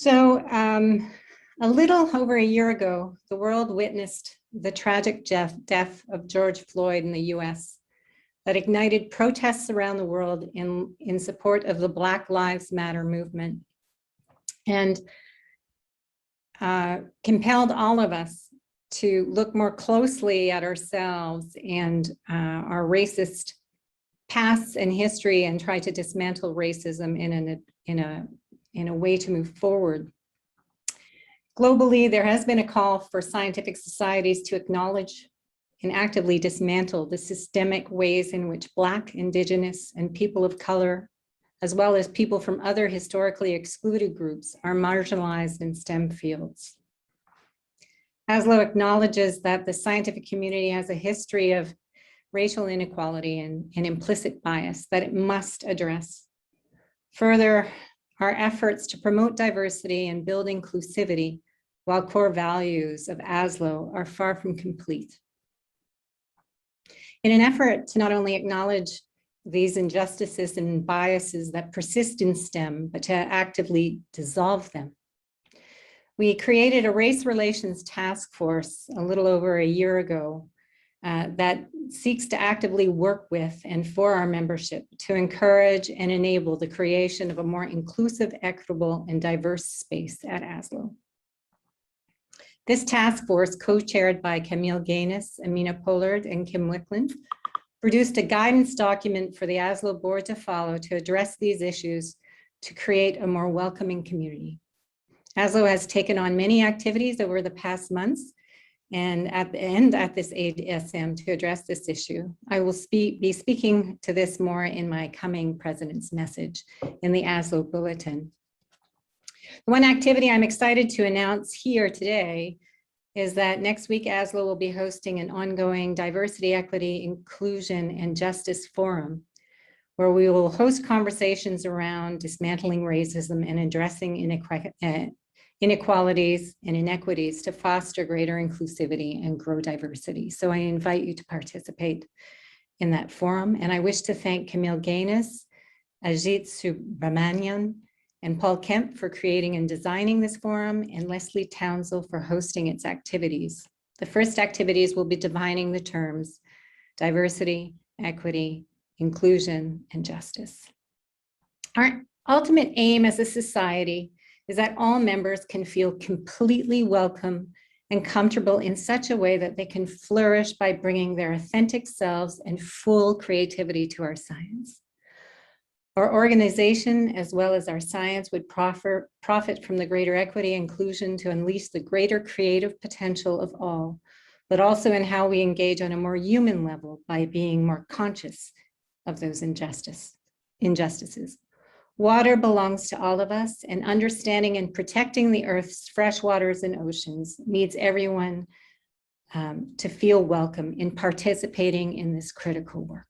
A little over a year ago, the world witnessed the tragic death of George Floyd in the US that ignited protests around the world in support of the Black Lives Matter movement and compelled all of us to look more closely at ourselves and our racist pasts and history and try to dismantle racism in a way to move forward. Globally, there has been a call for scientific societies to acknowledge and actively dismantle the systemic ways in which Black, Indigenous, and people of color, as well as people from other historically excluded groups, are marginalized in STEM fields. ASLO acknowledges that the scientific community has a history of racial inequality and implicit bias that it must address. Further, our efforts to promote diversity and build inclusivity while core values of ASLO are far from complete. In an effort to not only acknowledge these injustices and biases that persist in STEM, but to actively dissolve them, we created a race relations task force a little over a year ago that seeks to actively work with and for our membership to encourage and enable the creation of a more inclusive, equitable, and diverse space at ASLO. This task force, co-chaired by Camille Gaynus, Amina Pollard, and Kim Wickland, produced a guidance document for the ASLO board to follow to address these issues to create a more welcoming community. ASLO has taken on many activities over the past months, and at this ASM to address this issue. I will be speaking to this more in my coming president's message in the ASLO bulletin. The one activity I'm excited to announce here today is that next week ASLO will be hosting an ongoing diversity, equity, inclusion, and justice forum, where we will host conversations around dismantling racism and addressing inequalities and inequities to foster greater inclusivity and grow diversity. So I invite you to participate in that forum. And I wish to thank Camille Gaynus, Ajit Subramaniam, and Paul Kemp for creating and designing this forum, and Leslie Townsell for hosting its activities. The first activities will be defining the terms diversity, equity, inclusion, and justice. Our ultimate aim as a society is that all members can feel completely welcome and comfortable in such a way that they can flourish by bringing their authentic selves and full creativity to our science. Our organization, as well as our science, would profit from the greater equity and inclusion to unleash the greater creative potential of all, but also in how we engage on a more human level by being more conscious of those injustices. Water belongs to all of us, and understanding and protecting the Earth's fresh waters and oceans needs everyone to feel welcome in participating in this critical work.